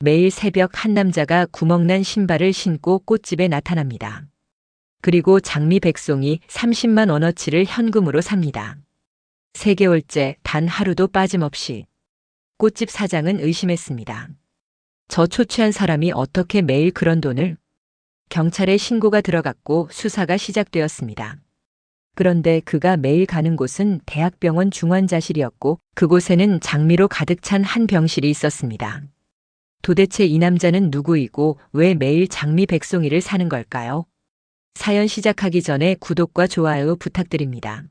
매일 새벽 한 남자가 구멍난 신발을 신고 꽃집에 나타납니다. 그리고 장미 백송이 30만 원어치를 현금으로 삽니다. 3개월째 단 하루도 빠짐없이. 꽃집 사장은 의심했습니다. 저 초췌한 사람이 어떻게 매일 그런 돈을? 경찰에 신고가 들어갔고 수사가 시작되었습니다. 그런데 그가 매일 가는 곳은 대학병원 중환자실이었고 그곳에는 장미로 가득 찬 한 병실이 있었습니다. 도대체 이 남자는 누구이고 왜 매일 장미 백송이를 사는 걸까요? 사연 시작하기 전에 구독과 좋아요 부탁드립니다.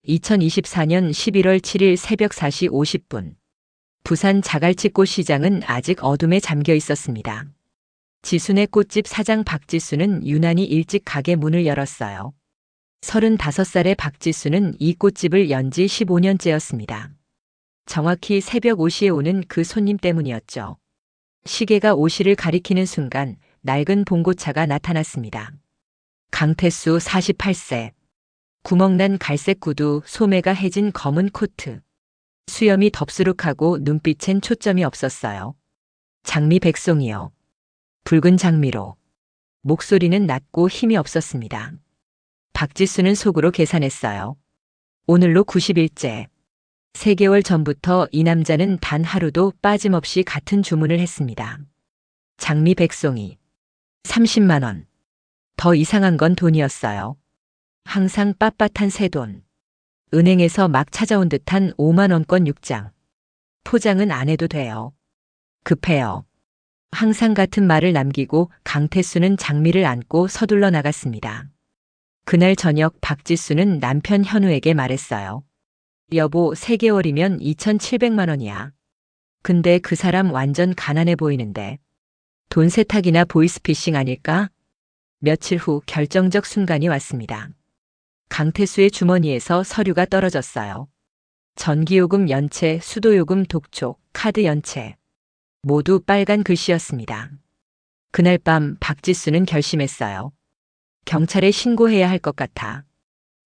2024년 11월 7일 새벽 4시 50분. 부산 자갈치 꽃시장은 아직 어둠에 잠겨 있었습니다. 지순의 꽃집 사장 박지수는 유난히 일찍 가게 문을 열었어요. 35살의 박지수는 이 꽃집을 연지 15년째였습니다. 정확히 새벽 5시에 오는 그 손님 때문이었죠. 시계가 5시를 가리키는 순간 낡은 봉고차가 나타났습니다. 강태수 48세. 구멍난 갈색 구두, 소매가 해진 검은 코트. 수염이 덥수룩하고 눈빛엔 초점이 없었어요. 장미 백송이요. 붉은 장미로. 목소리는 낮고 힘이 없었습니다. 박지수는 속으로 계산했어요. 오늘로 90일째. 3개월 전부터 이 남자는 단 하루도 빠짐없이 같은 주문을 했습니다. 장미 백송이. 30만 원. 더 이상한 건 돈이었어요. 항상 빳빳한 새돈. 은행에서 막 찾아온 듯한 5만 원권 6장. 포장은 안 해도 돼요. 급해요. 항상 같은 말을 남기고 강태수는 장미를 안고 서둘러 나갔습니다. 그날 저녁 박지수는 남편 현우에게 말했어요. 여보, 3개월이면 2,700만 원이야. 근데 그 사람 완전 가난해 보이는데. 돈 세탁이나 보이스피싱 아닐까? 며칠 후 결정적 순간이 왔습니다. 강태수의 주머니에서 서류가 떨어졌어요. 전기요금 연체, 수도요금 독촉, 카드 연체. 모두 빨간 글씨였습니다. 그날 밤 박지수는 결심했어요. 경찰에 신고해야 할 것 같아.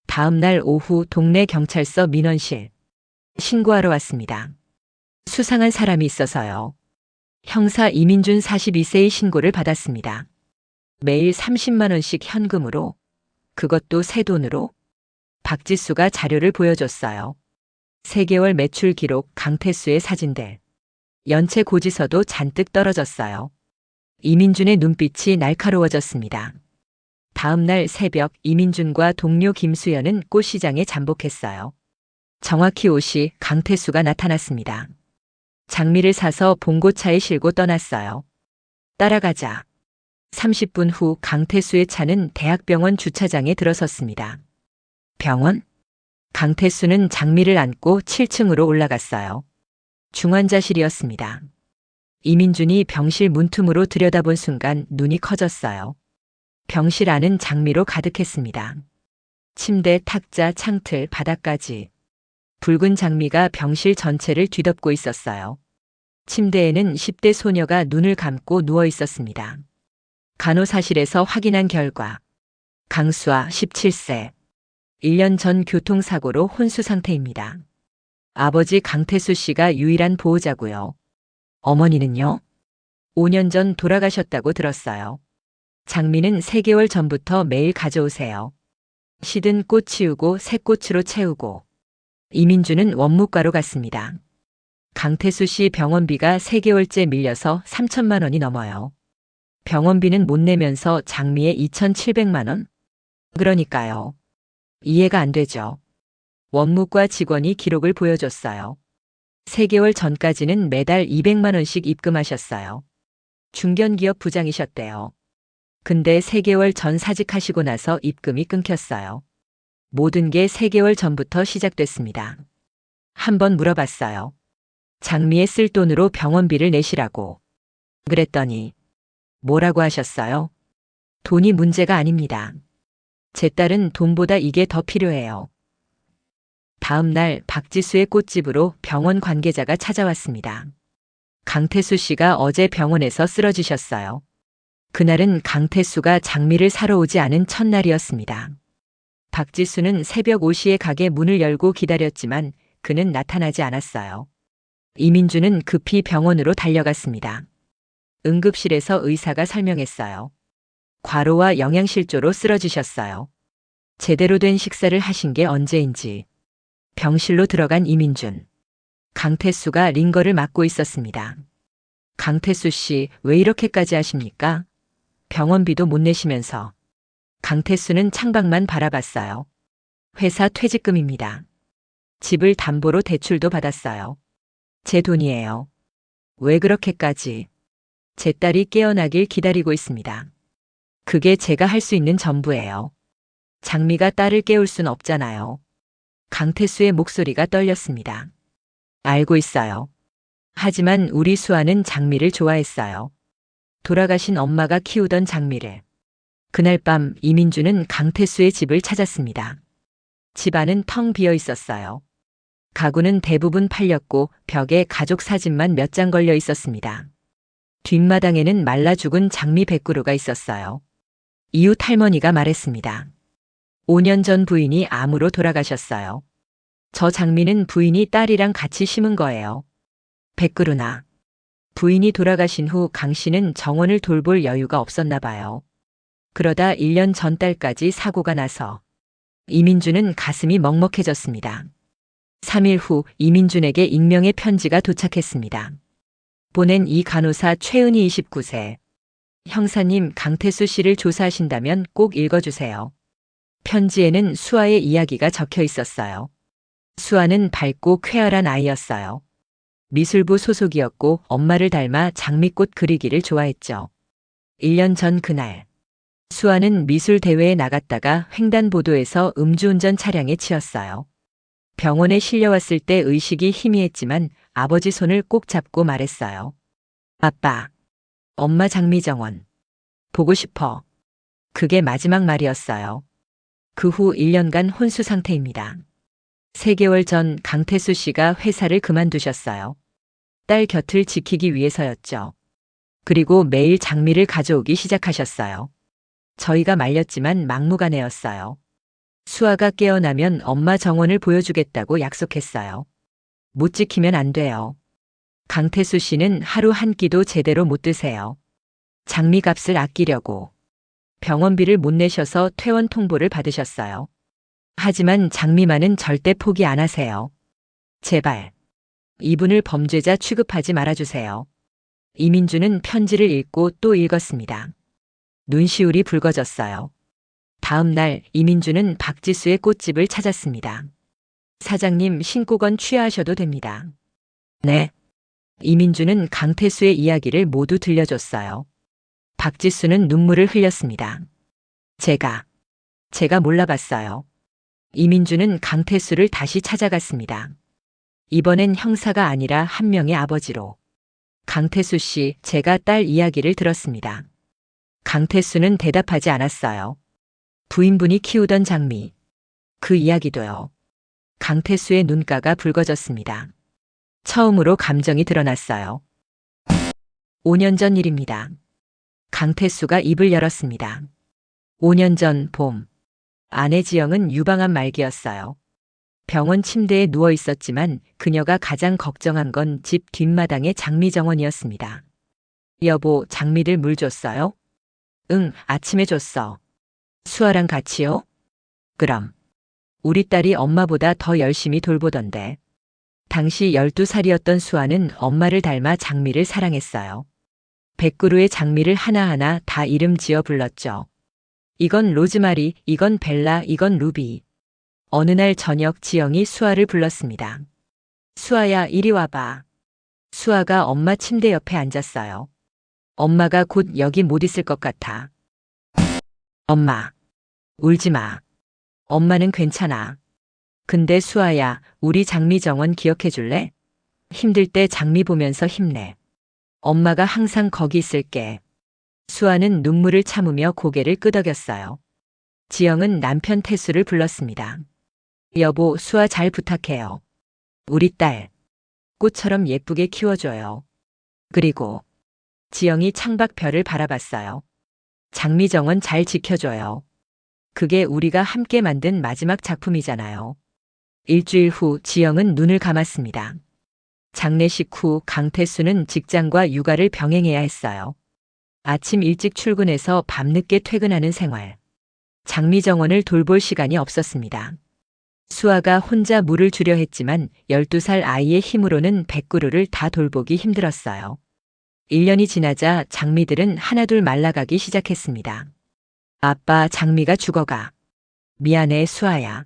다음 날 오후 동네 경찰서 민원실. 신고하러 왔습니다. 수상한 사람이 있어서요. 형사 이민준 42세의 신고를 받았습니다. 매일 30만 원씩 현금으로. 그것도 새 돈으로. 박지수가 자료를 보여줬어요. 3개월 매출 기록, 강태수의 사진들. 연체 고지서도 잔뜩 떨어졌어요. 이민준의 눈빛이 날카로워졌습니다. 다음 날 새벽 이민준과 동료 김수연은 꽃시장에 잠복했어요. 정확히 5시 강태수가 나타났습니다. 장미를 사서 봉고차에 실고 떠났어요. 따라가자. 30분 후 강태수의 차는 대학병원 주차장에 들어섰습니다. 병원? 강태수는 장미를 안고 7층으로 올라갔어요. 중환자실이었습니다. 이민준이 병실 문틈으로 들여다본 순간 눈이 커졌어요. 병실 안은 장미로 가득했습니다. 침대, 탁자, 창틀, 바닥까지. 붉은 장미가 병실 전체를 뒤덮고 있었어요. 침대에는 10대 소녀가 눈을 감고 누워 있었습니다. 간호사실에서 확인한 결과 강수아 17세. 1년 전 교통사고로 혼수 상태입니다. 아버지 강태수 씨가 유일한 보호자고요. 어머니는요? 5년 전 돌아가셨다고 들었어요. 장미는 3개월 전부터 매일 가져오세요. 시든 꽃 치우고 새 꽃으로 채우고. 이민주는 원무과로 갔습니다. 강태수 씨 병원비가 3개월째 밀려서 3천만 원이 넘어요. 병원비는 못 내면서 장미에 2,700만 원? 그러니까요. 이해가 안 되죠. 원무과 직원이 기록을 보여줬어요. 3개월 전까지는 매달 200만 원씩 입금하셨어요. 중견기업 부장이셨대요. 근데 3개월 전 사직하시고 나서 입금이 끊겼어요. 모든 게 3개월 전부터 시작됐습니다. 한번 물어봤어요. 장미에 쓸 돈으로 병원비를 내시라고. 그랬더니 뭐라고 하셨어요? 돈이 문제가 아닙니다. 제 딸은 돈보다 이게 더 필요해요. 다음 날 박지수의 꽃집으로 병원 관계자가 찾아왔습니다. 강태수 씨가 어제 병원에서 쓰러지셨어요. 그날은 강태수가 장미를 사러 오지 않은 첫날이었습니다. 박지수는 새벽 5시에 가게 문을 열고 기다렸지만 그는 나타나지 않았어요. 이민주는 급히 병원으로 달려갔습니다. 응급실에서 의사가 설명했어요. 과로와 영양실조로 쓰러지셨어요. 제대로 된 식사를 하신 게 언제인지. 병실로 들어간 이민준. 강태수가 링거를 맡고 있었습니다. 강태수 씨, 왜 이렇게까지 하십니까? 병원비도 못 내시면서. 강태수는 창밖만 바라봤어요. 회사 퇴직금입니다. 집을 담보로 대출도 받았어요. 제 돈이에요. 왜 그렇게까지? 제 딸이 깨어나길 기다리고 있습니다. 그게 제가 할 수 있는 전부예요. 장미가 딸을 깨울 순 없잖아요. 강태수의 목소리가 떨렸습니다. 알고 있어요. 하지만 우리 수아는 장미를 좋아했어요. 돌아가신 엄마가 키우던 장미를. 그날 밤 이민주는 강태수의 집을 찾았습니다. 집 안은 텅 비어 있었어요. 가구는 대부분 팔렸고 벽에 가족 사진만 몇 장 걸려 있었습니다. 뒷마당에는 말라 죽은 장미 100그루가 있었어요. 이웃 할머니가 말했습니다. 5년 전 부인이 암으로 돌아가셨어요. 저 장미는 부인이 딸이랑 같이 심은 거예요. 100그루나. 부인이 돌아가신 후 강 씨는 정원을 돌볼 여유가 없었나 봐요. 그러다 1년 전 달까지 사고가 나서 이민준은 가슴이 먹먹해졌습니다. 3일 후 이민준에게 익명의 편지가 도착했습니다. 보낸 이 간호사 최은희 29세. 형사님, 강태수 씨를 조사하신다면 꼭 읽어주세요. 편지에는 수아의 이야기가 적혀 있었어요. 수아는 밝고 쾌활한 아이였어요. 미술부 소속이었고 엄마를 닮아 장미꽃 그리기를 좋아했죠. 1년 전 그날, 수아는 미술 대회에 나갔다가 횡단보도에서 음주운전 차량에 치였어요. 병원에 실려왔을 때 의식이 희미했지만 아버지 손을 꼭 잡고 말했어요. 아빠, 엄마 장미정원. 보고 싶어. 그게 마지막 말이었어요. 그 후 1년간 혼수 상태입니다. 3개월 전 강태수 씨가 회사를 그만두셨어요. 딸 곁을 지키기 위해서였죠. 그리고 매일 장미를 가져오기 시작하셨어요. 저희가 말렸지만 막무가내였어요. 수아가 깨어나면 엄마 정원을 보여주겠다고 약속했어요. 못 지키면 안 돼요. 강태수 씨는 하루 한 끼도 제대로 못 드세요. 장미값을 아끼려고. 병원비를 못 내셔서 퇴원 통보를 받으셨어요. 하지만 장미만은 절대 포기 안 하세요. 제발. 이분을 범죄자 취급하지 말아주세요. 이민주는 편지를 읽고 또 읽었습니다. 눈시울이 붉어졌어요. 다음 날 이민주는 박지수의 꽃집을 찾았습니다. 사장님, 신고건 취하하셔도 됩니다. 네. 이민주는 강태수의 이야기를 모두 들려줬어요. 박지수는 눈물을 흘렸습니다. 제가 몰라봤어요. 이민주는 강태수를 다시 찾아갔습니다. 이번엔 형사가 아니라 한 명의 아버지로. 강태수 씨, 제가 딸 이야기를 들었습니다. 강태수는 대답하지 않았어요. 부인분이 키우던 장미. 그 이야기도요. 강태수의 눈가가 붉어졌습니다. 처음으로 감정이 드러났어요. 5년 전 일입니다. 강태수가 입을 열었습니다. 5년 전 봄. 아내 지영은 유방암 말기였어요. 병원 침대에 누워 있었지만 그녀가 가장 걱정한 건 집 뒷마당의 장미 정원이었습니다. 여보, 장미들 물 줬어요? 응, 아침에 줬어. 수아랑 같이요? 그럼. 우리 딸이 엄마보다 더 열심히 돌보던데. 당시 12살이었던 수아는 엄마를 닮아 장미를 사랑했어요. 100그루의 장미를 하나하나 다 이름 지어 불렀죠. 이건 로즈마리, 이건 벨라, 이건 루비. 어느 날 저녁 지영이 수아를 불렀습니다. 수아야, 이리 와봐. 수아가 엄마 침대 옆에 앉았어요. 엄마가 곧 여기 못 있을 것 같아. 엄마, 울지 마. 엄마는 괜찮아. 근데 수아야, 우리 장미 정원 기억해 줄래? 힘들 때 장미 보면서 힘내. 엄마가 항상 거기 있을게. 수아는 눈물을 참으며 고개를 끄덕였어요. 지영은 남편 태수를 불렀습니다. 여보, 수아 잘 부탁해요. 우리 딸, 꽃처럼 예쁘게 키워줘요. 그리고 지영이 창밖 별을 바라봤어요. 장미정원 잘 지켜줘요. 그게 우리가 함께 만든 마지막 작품이잖아요. 일주일 후 지영은 눈을 감았습니다. 장례식 후 강태수는 직장과 육아를 병행해야 했어요. 아침 일찍 출근해서 밤늦게 퇴근하는 생활. 장미정원을 돌볼 시간이 없었습니다. 수아가 혼자 물을 주려 했지만 12살 아이의 힘으로는 100그루를 다 돌보기 힘들었어요. 1년이 지나자 장미들은 하나둘 말라가기 시작했습니다. 아빠, 장미가 죽어가. 미안해, 수아야.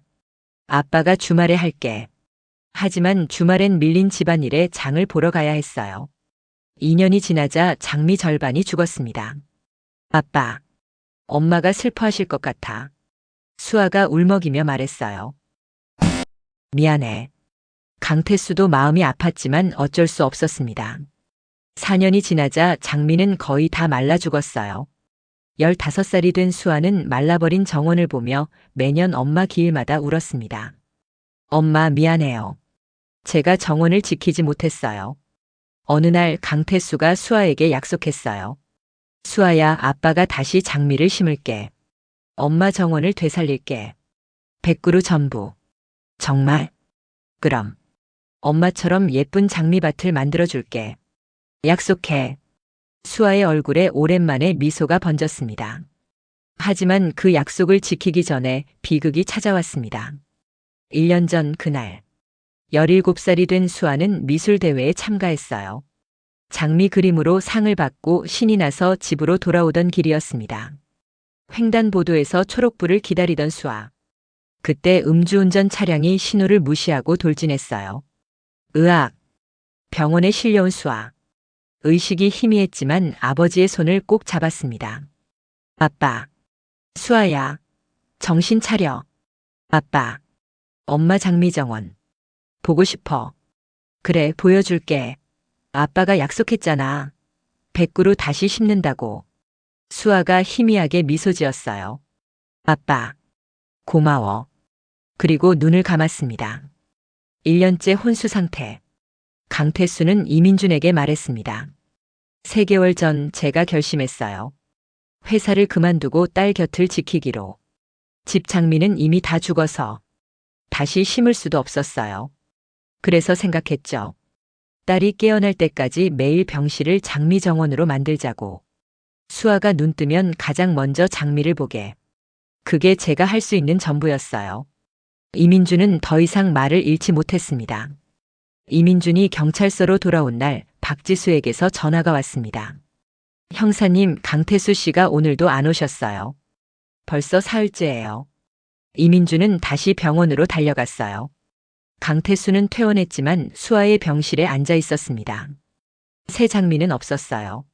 아빠가 주말에 할게. 하지만 주말엔 밀린 집안일에 장을 보러 가야 했어요. 2년이 지나자 장미 절반이 죽었습니다. 아빠, 엄마가 슬퍼하실 것 같아. 수아가 울먹이며 말했어요. 미안해. 강태수도 마음이 아팠지만 어쩔 수 없었습니다. 4년이 지나자 장미는 거의 다 말라 죽었어요. 15살이 된 수아는 말라버린 정원을 보며 매년 엄마 기일마다 울었습니다. 엄마, 미안해요. 제가 정원을 지키지 못했어요. 어느 날 강태수가 수아에게 약속했어요. 수아야, 아빠가 다시 장미를 심을게. 엄마 정원을 되살릴게. 100그루 전부. 정말? 그럼 엄마처럼 예쁜 장미밭을 만들어줄게. 약속해. 수아의 얼굴에 오랜만에 미소가 번졌습니다. 하지만 그 약속을 지키기 전에 비극이 찾아왔습니다. 1년 전 그날. 17살이 된 수아는 미술대회에 참가했어요. 장미 그림으로 상을 받고 신이 나서 집으로 돌아오던 길이었습니다. 횡단보도에서 초록불을 기다리던 수아. 그때 음주운전 차량이 신호를 무시하고 돌진했어요. 으악! 병원에 실려온 수아. 의식이 희미했지만 아버지의 손을 꼭 잡았습니다. 아빠. 수아야. 정신 차려. 아빠. 엄마 장미정원. 보고 싶어. 그래, 보여줄게. 아빠가 약속했잖아. 100그루 다시 심는다고. 수아가 희미하게 미소 지었어요. 아빠. 고마워. 그리고 눈을 감았습니다. 1년째 혼수 상태. 강태수는 이민준에게 말했습니다. 3개월 전 제가 결심했어요. 회사를 그만두고 딸 곁을 지키기로. 집 장미는 이미 다 죽어서 다시 심을 수도 없었어요. 그래서 생각했죠. 딸이 깨어날 때까지 매일 병실을 장미 정원으로 만들자고. 수아가 눈 뜨면 가장 먼저 장미를 보게. 그게 제가 할 수 있는 전부였어요. 이민준은 더 이상 말을 잃지 못했습니다. 이민준이 경찰서로 돌아온 날 박지수에게서 전화가 왔습니다. 형사님, 강태수 씨가 오늘도 안 오셨어요. 벌써 사흘째예요. 이민준은 다시 병원으로 달려갔어요. 강태수는 퇴원했지만 수아의 병실에 앉아 있었습니다. 새 장미는 없었어요.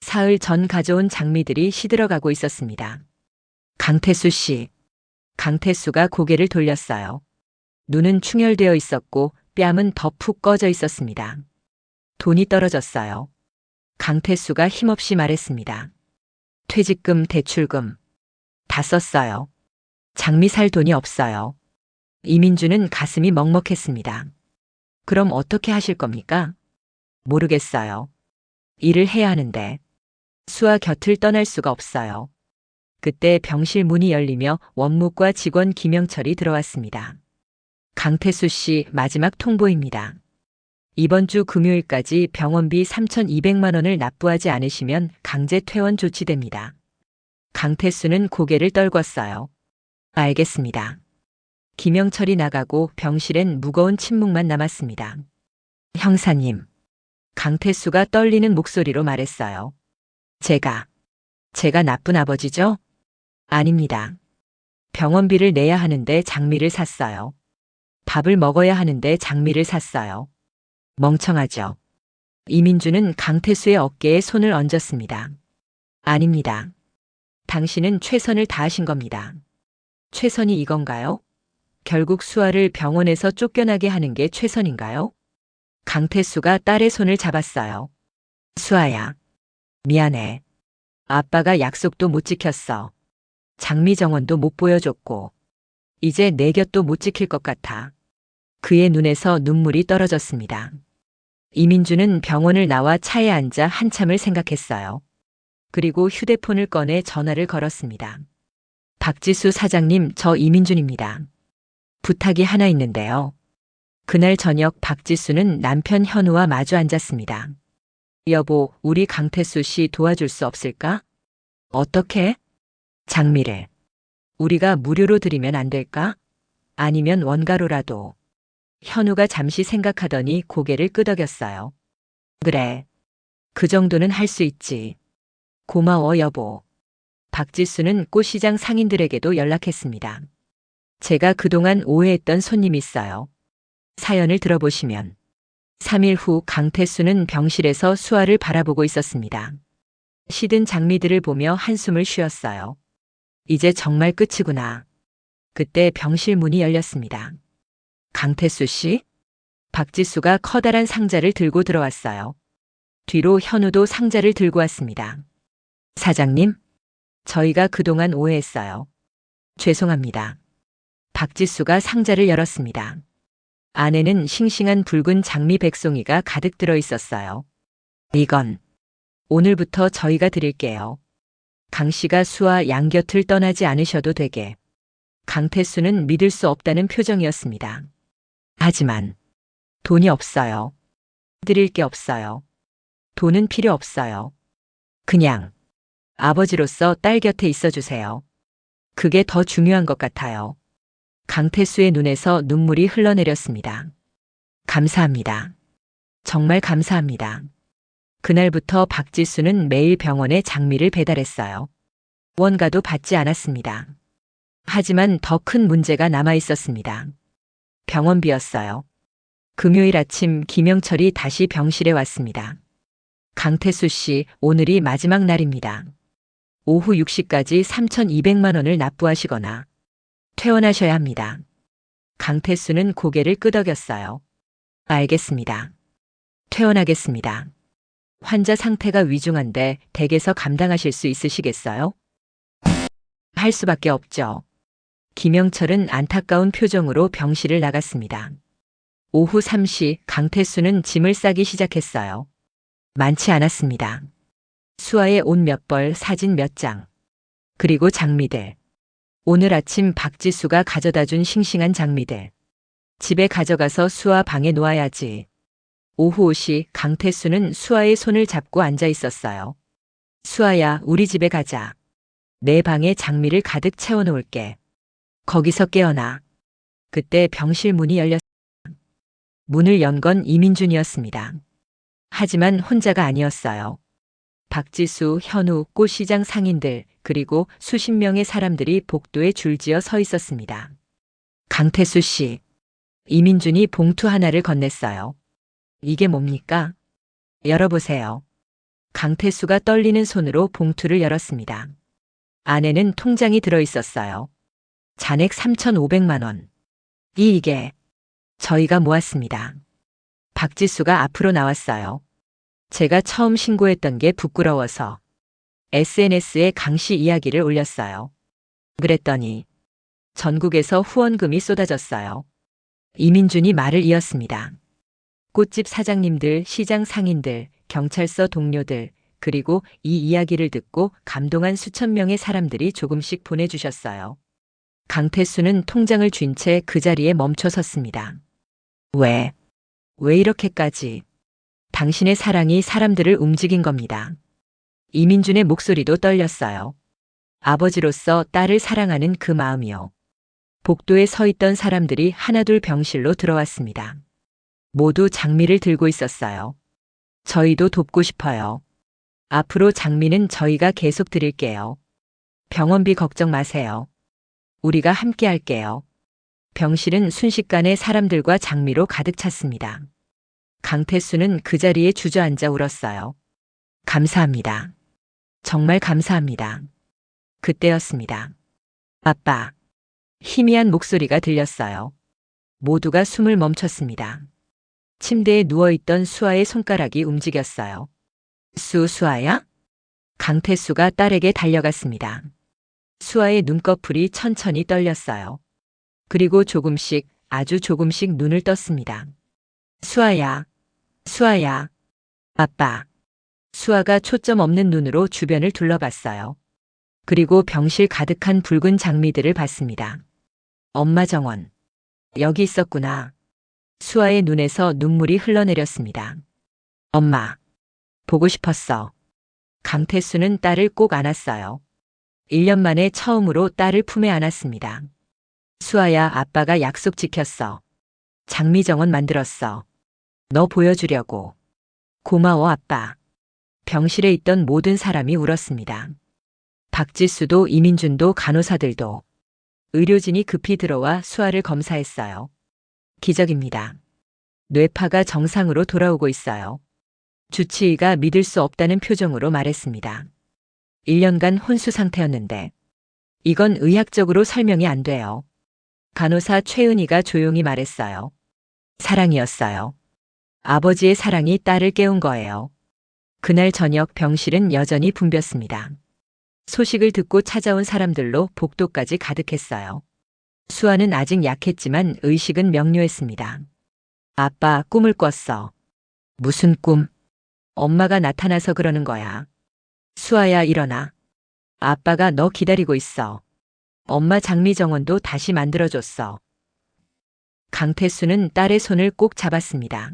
사흘 전 가져온 장미들이 시들어가고 있었습니다. 강태수 씨. 강태수가 고개를 돌렸어요. 눈은 충혈되어 있었고 뺨은 더 푹 꺼져 있었습니다. 돈이 떨어졌어요. 강태수가 힘없이 말했습니다. 퇴직금, 대출금. 다 썼어요. 장미 살 돈이 없어요. 이민주는 가슴이 먹먹했습니다. 그럼 어떻게 하실 겁니까? 모르겠어요. 일을 해야 하는데. 수아 곁을 떠날 수가 없어요. 그때 병실 문이 열리며 원무과 직원 김영철이 들어왔습니다. 강태수 씨, 마지막 통보입니다. 이번 주 금요일까지 병원비 3,200만 원을 납부하지 않으시면 강제 퇴원 조치됩니다. 강태수는 고개를 떨궜어요. 알겠습니다. 김영철이 나가고 병실엔 무거운 침묵만 남았습니다. 형사님. 강태수가 떨리는 목소리로 말했어요. 제가 나쁜 아버지죠? 아닙니다. 병원비를 내야 하는데 장미를 샀어요. 밥을 먹어야 하는데 장미를 샀어요. 멍청하죠. 이민주는 강태수의 어깨에 손을 얹었습니다. 아닙니다. 당신은 최선을 다하신 겁니다. 최선이 이건가요? 결국 수아를 병원에서 쫓겨나게 하는 게 최선인가요? 강태수가 딸의 손을 잡았어요. 수아야. 미안해. 아빠가 약속도 못 지켰어. 장미 정원도 못 보여줬고. 이제 내 곁도 못 지킬 것 같아. 그의 눈에서 눈물이 떨어졌습니다. 이민주는 병원을 나와 차에 앉아 한참을 생각했어요. 그리고 휴대폰을 꺼내 전화를 걸었습니다. 박지수 사장님, 저 이민준입니다. 부탁이 하나 있는데요. 그날 저녁 박지수는 남편 현우와 마주 앉았습니다. 여보, 우리 강태수 씨 도와줄 수 없을까? 어떻게? 장미를. 우리가 무료로 드리면 안 될까? 아니면 원가로라도. 현우가 잠시 생각하더니 고개를 끄덕였어요. 그래. 그 정도는 할 수 있지. 고마워, 여보. 박지수는 꽃시장 상인들에게도 연락했습니다. 제가 그동안 오해했던 손님이 있어요. 사연을 들어보시면. 3일 후 강태수는 병실에서 수아를 바라보고 있었습니다. 시든 장미들을 보며 한숨을 쉬었어요. 이제 정말 끝이구나. 그때 병실 문이 열렸습니다. 강태수 씨? 박지수가 커다란 상자를 들고 들어왔어요. 뒤로 현우도 상자를 들고 왔습니다. 사장님, 저희가 그동안 오해했어요. 죄송합니다. 박지수가 상자를 열었습니다. 안에는 싱싱한 붉은 장미 백송이가 가득 들어 있었어요. 이건 오늘부터 저희가 드릴게요. 강 씨가 수아 양 곁을 떠나지 않으셔도 되게. 강태수는 믿을 수 없다는 표정이었습니다. 하지만 돈이 없어요. 드릴 게 없어요. 돈은 필요 없어요. 그냥 아버지로서 딸 곁에 있어 주세요. 그게 더 중요한 것 같아요. 강태수의 눈에서 눈물이 흘러내렸습니다. 감사합니다. 정말 감사합니다. 그날부터 박지수는 매일 병원에 장미를 배달했어요. 원가도 받지 않았습니다. 하지만 더 큰 문제가 남아 있었습니다. 병원비였어요. 금요일 아침 김영철이 다시 병실에 왔습니다. 강태수 씨, 오늘이 마지막 날입니다. 오후 6시까지 3,200만 원을 납부하시거나 퇴원하셔야 합니다. 강태수는 고개를 끄덕였어요. 알겠습니다. 퇴원하겠습니다. 환자 상태가 위중한데 댁에서 감당하실 수 있으시겠어요? 할 수밖에 없죠. 김영철은 안타까운 표정으로 병실을 나갔습니다. 오후 3시 강태수는 짐을 싸기 시작했어요. 많지 않았습니다. 수아의 옷 몇 벌, 사진 몇 장. 그리고 장미들. 오늘 아침 박지수가 가져다 준 싱싱한 장미들. 집에 가져가서 수아 방에 놓아야지. 오후 5시 강태수는 수아의 손을 잡고 앉아 있었어요. 수아야, 우리 집에 가자. 내 방에 장미를 가득 채워놓을게. 거기서 깨어나. 그때 병실 문이 열렸습니다. 문을 연 건 이민준이었습니다. 하지만 혼자가 아니었어요. 박지수, 현우, 꽃시장 상인들, 그리고 수십 명의 사람들이 복도에 줄지어 서 있었습니다. 강태수 씨. 이민준이 봉투 하나를 건넸어요. 이게 뭡니까? 열어보세요. 강태수가 떨리는 손으로 봉투를 열었습니다. 안에는 통장이 들어 있었어요. 잔액 3,500만 원. 이게 저희가 모았습니다. 박지수가 앞으로 나왔어요. 제가 처음 신고했던 게 부끄러워서 SNS에 강 씨 이야기를 올렸어요. 그랬더니 전국에서 후원금이 쏟아졌어요. 이민준이 말을 이었습니다. 꽃집 사장님들, 시장 상인들, 경찰서 동료들, 그리고 이 이야기를 듣고 감동한 수천 명의 사람들이 조금씩 보내주셨어요. 강태수는 통장을 쥔 채 그 자리에 멈춰 섰습니다. 왜 이렇게까지? 당신의 사랑이 사람들을 움직인 겁니다. 이민준의 목소리도 떨렸어요. 아버지로서 딸을 사랑하는 그 마음이요. 복도에 서 있던 사람들이 하나둘 병실로 들어왔습니다. 모두 장미를 들고 있었어요. 저희도 돕고 싶어요. 앞으로 장미는 저희가 계속 드릴게요. 병원비 걱정 마세요. 우리가 함께 할게요. 병실은 순식간에 사람들과 장미로 가득 찼습니다. 강태수는 그 자리에 주저앉아 울었어요. 감사합니다. 정말 감사합니다. 그때였습니다. 아빠. 희미한 목소리가 들렸어요. 모두가 숨을 멈췄습니다. 침대에 누워있던 수아의 손가락이 움직였어요. 수아야? 강태수가 딸에게 달려갔습니다. 수아의 눈꺼풀이 천천히 떨렸어요. 그리고 조금씩, 아주 조금씩 눈을 떴습니다. 수아야. 아빠. 수아가 초점 없는 눈으로 주변을 둘러봤어요. 그리고 병실 가득한 붉은 장미들을 봤습니다. 엄마 정원. 여기 있었구나. 수아의 눈에서 눈물이 흘러내렸습니다. 엄마, 보고 싶었어. 강태수는 딸을 꼭 안았어요. 1년 만에 처음으로 딸을 품에 안았습니다. 수아야, 아빠가 약속 지켰어. 장미정원 만들었어. 너 보여주려고. 고마워, 아빠. 병실에 있던 모든 사람이 울었습니다. 박지수도 이민준도 간호사들도. 의료진이 급히 들어와 수아를 검사했어요. 기적입니다. 뇌파가 정상으로 돌아오고 있어요. 주치의가 믿을 수 없다는 표정으로 말했습니다. 1년간 혼수 상태였는데 이건 의학적으로 설명이 안 돼요. 간호사 최은희가 조용히 말했어요. 사랑이었어요. 아버지의 사랑이 딸을 깨운 거예요. 그날 저녁 병실은 여전히 붐볐습니다. 소식을 듣고 찾아온 사람들로 복도까지 가득했어요. 수아는 아직 약했지만 의식은 명료했습니다. 아빠, 꿈을 꿨어. 무슨 꿈? 엄마가 나타나서 그러는 거야. 수아야, 일어나. 아빠가 너 기다리고 있어. 엄마 장미정원도 다시 만들어줬어. 강태수는 딸의 손을 꼭 잡았습니다.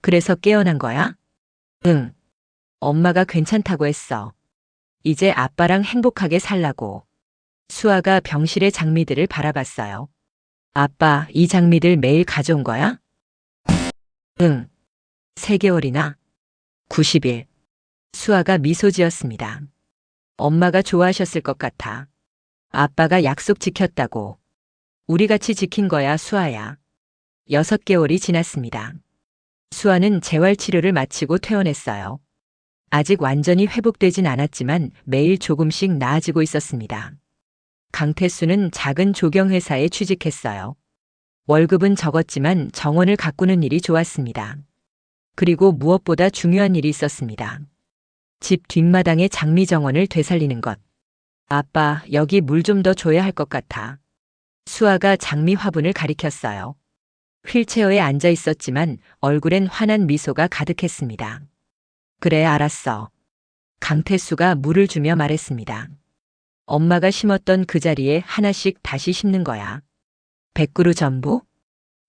그래서 깨어난 거야? 응. 엄마가 괜찮다고 했어. 이제 아빠랑 행복하게 살라고. 수아가 병실의 장미들을 바라봤어요. 아빠, 이 장미들 매일 가져온 거야? 응. 3개월이나? 90일. 수아가 미소 지었습니다. 엄마가 좋아하셨을 것 같아. 아빠가 약속 지켰다고. 우리 같이 지킨 거야, 수아야. 6개월이 지났습니다. 수아는 재활치료를 마치고 퇴원했어요. 아직 완전히 회복되진 않았지만 매일 조금씩 나아지고 있었습니다. 강태수는 작은 조경회사에 취직했어요. 월급은 적었지만 정원을 가꾸는 일이 좋았습니다. 그리고 무엇보다 중요한 일이 있었습니다. 집 뒷마당의 장미정원을 되살리는 것. 아빠, 여기 물 좀 더 줘야 할 것 같아. 수아가 장미 화분을 가리켰어요. 휠체어에 앉아 있었지만 얼굴엔 환한 미소가 가득했습니다. 그래, 알았어. 강태수가 물을 주며 말했습니다. 엄마가 심었던 그 자리에 하나씩 다시 심는 거야. 100그루 전부?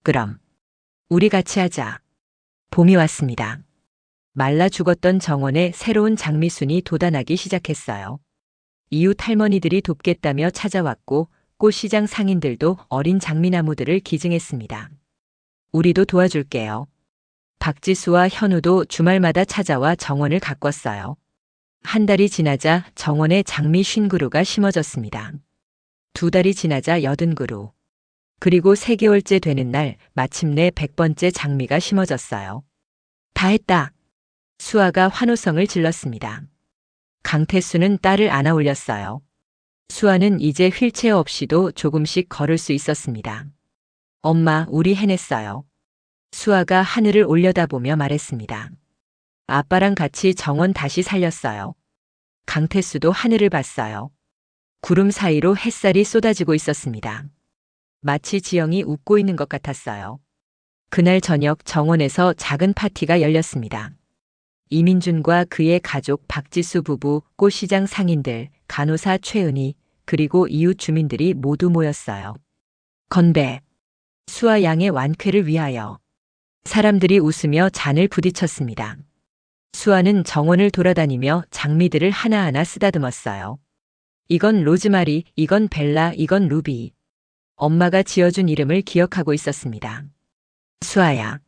그럼 우리 같이 하자. 봄이 왔습니다. 말라 죽었던 정원에 새로운 장미순이 돋아나기 시작했어요. 이웃 할머니들이 돕겠다며 찾아왔고 꽃시장 상인들도 어린 장미나무들을 기증했습니다. 우리도 도와줄게요. 박지수와 현우도 주말마다 찾아와 정원을 가꿨어요. 한 달이 지나자 정원에 장미 50그루가 심어졌습니다. 2달이 지나자 80그루. 그리고 3개월째 되는 날 마침내 100번째 장미가 심어졌어요. 다 했다. 수아가 환호성을 질렀습니다. 강태수는 딸을 안아 올렸어요. 수아는 이제 휠체어 없이도 조금씩 걸을 수 있었습니다. 엄마, 우리 해냈어요. 수아가 하늘을 올려다보며 말했습니다. 아빠랑 같이 정원 다시 살렸어요. 강태수도 하늘을 봤어요. 구름 사이로 햇살이 쏟아지고 있었습니다. 마치 지영이 웃고 있는 것 같았어요. 그날 저녁 정원에서 작은 파티가 열렸습니다. 이민준과 그의 가족 박지수 부부, 꽃시장 상인들, 간호사 최은희, 그리고 이웃 주민들이 모두 모였어요. 건배. 수아 양의 완쾌를 위하여. 사람들이 웃으며 잔을 부딪혔습니다. 수아는 정원을 돌아다니며 장미들을 하나하나 쓰다듬었어요. 이건 로즈마리, 이건 벨라, 이건 루비. 엄마가 지어준 이름을 기억하고 있었습니다. 수아야.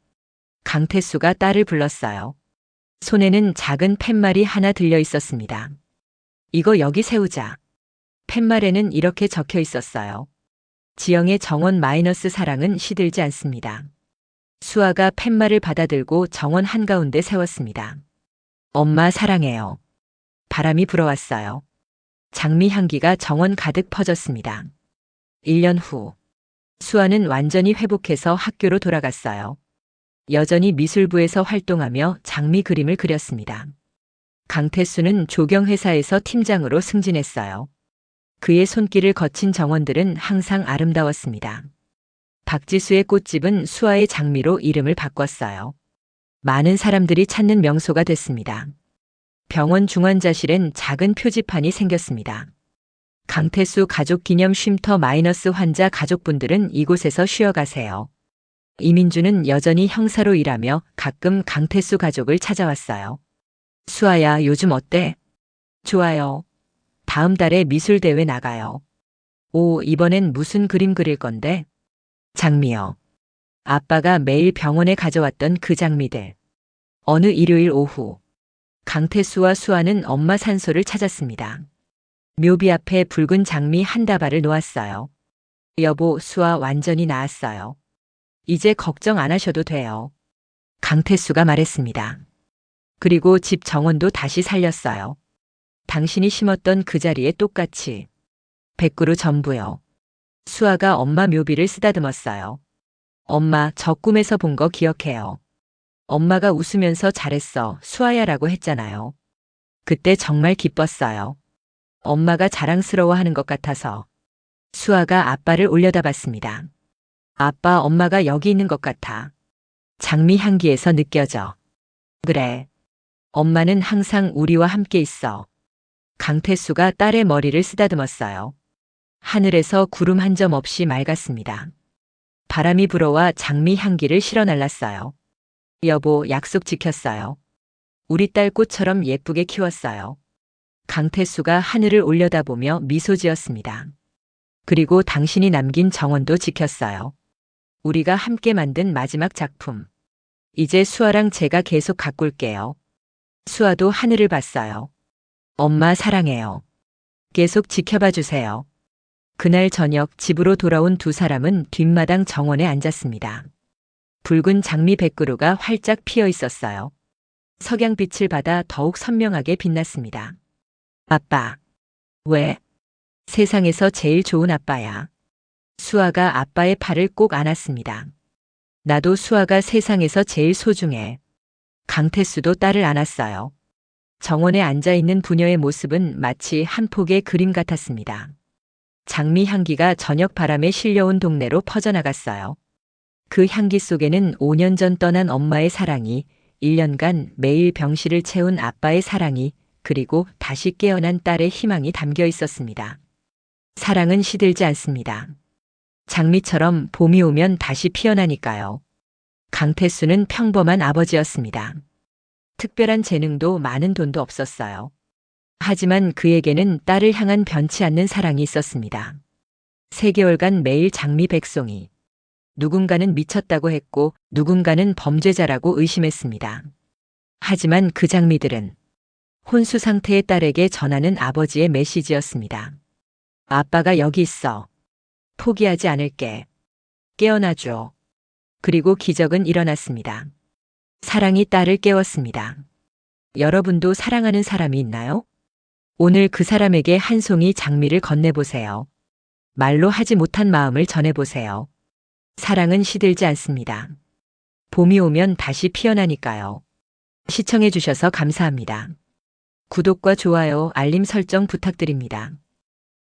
강태수가 딸을 불렀어요. 손에는 작은 팻말이 하나 들려 있었습니다. 이거 여기 세우자. 팻말에는 이렇게 적혀 있었어요. 지영의 정원 마이너스 사랑은 시들지 않습니다. 수아가 팻말을 받아들고 정원 한가운데 세웠습니다. 엄마 사랑해요. 바람이 불어왔어요. 장미 향기가 정원 가득 퍼졌습니다. 1년 후. 수아는 완전히 회복해서 학교로 돌아갔어요. 여전히 미술부에서 활동하며 장미 그림을 그렸습니다. 강태수는 조경회사에서 팀장으로 승진했어요. 그의 손길을 거친 정원들은 항상 아름다웠습니다. 박지수의 꽃집은 수아의 장미로 이름을 바꿨어요. 많은 사람들이 찾는 명소가 됐습니다. 병원 중환자실엔 작은 표지판이 생겼습니다. 강태수 가족 기념 쉼터 마이너스 환자 가족분들은 이곳에서 쉬어가세요. 이민주는 여전히 형사로 일하며 가끔 강태수 가족을 찾아왔어요. 수아야, 요즘 어때? 좋아요. 다음 달에 미술대회 나가요. 오, 이번엔 무슨 그림 그릴 건데? 장미요. 아빠가 매일 병원에 가져왔던 그 장미들. 어느 일요일 오후, 강태수와 수아는 엄마 산소를 찾았습니다. 묘비 앞에 붉은 장미 한 다발을 놓았어요. 여보, 수아 완전히 나았어요. 이제 걱정 안 하셔도 돼요. 강태수가 말했습니다. 그리고 집 정원도 다시 살렸어요. 당신이 심었던 그 자리에 똑같이. 100그루 전부요. 수아가 엄마 묘비를 쓰다듬었어요. 엄마, 저 꿈에서 본 거 기억해요. 엄마가 웃으면서 잘했어, 수아야라고 했잖아요. 그때 정말 기뻤어요. 엄마가 자랑스러워하는 것 같아서. 수아가 아빠를 올려다봤습니다. 아빠, 엄마가 여기 있는 것 같아. 장미 향기에서 느껴져. 그래. 엄마는 항상 우리와 함께 있어. 강태수가 딸의 머리를 쓰다듬었어요. 하늘에서 구름 한 점 없이 맑았습니다. 바람이 불어와 장미 향기를 실어날랐어요. 여보, 약속 지켰어요. 우리 딸 꽃처럼 예쁘게 키웠어요. 강태수가 하늘을 올려다보며 미소 지었습니다. 그리고 당신이 남긴 정원도 지켰어요. 우리가 함께 만든 마지막 작품. 이제 수아랑 제가 계속 가꿀게요. 수아도 하늘을 봤어요. 엄마 사랑해요. 계속 지켜봐 주세요. 그날 저녁 집으로 돌아온 두 사람은 뒷마당 정원에 앉았습니다. 붉은 장미 100그루가 활짝 피어 있었어요. 석양빛을 받아 더욱 선명하게 빛났습니다. 아빠. 왜? 세상에서 제일 좋은 아빠야. 수아가 아빠의 팔을 꼭 안았습니다. 나도 수아가 세상에서 제일 소중해. 강태수도 딸을 안았어요. 정원에 앉아있는 부녀의 모습은 마치 한 폭의 그림 같았습니다. 장미 향기가 저녁 바람에 실려온 동네로 퍼져나갔어요. 그 향기 속에는 5년 전 떠난 엄마의 사랑이, 1년간 매일 병실을 채운 아빠의 사랑이, 그리고 다시 깨어난 딸의 희망이 담겨 있었습니다. 사랑은 시들지 않습니다. 장미처럼 봄이 오면 다시 피어나니까요. 강태수는 평범한 아버지였습니다. 특별한 재능도 많은 돈도 없었어요. 하지만 그에게는 딸을 향한 변치 않는 사랑이 있었습니다. 3개월간 매일 장미 100송이. 누군가는 미쳤다고 했고 누군가는 범죄자라고 의심했습니다. 하지만 그 장미들은 혼수 상태의 딸에게 전하는 아버지의 메시지였습니다. 아빠가 여기 있어. 포기하지 않을게. 깨어나줘. 그리고 기적은 일어났습니다. 사랑이 딸을 깨웠습니다. 여러분도 사랑하는 사람이 있나요? 오늘 그 사람에게 한 송이 장미를 건네보세요. 말로 하지 못한 마음을 전해보세요. 사랑은 시들지 않습니다. 봄이 오면 다시 피어나니까요. 시청해주셔서 감사합니다. 구독과 좋아요, 알림 설정 부탁드립니다.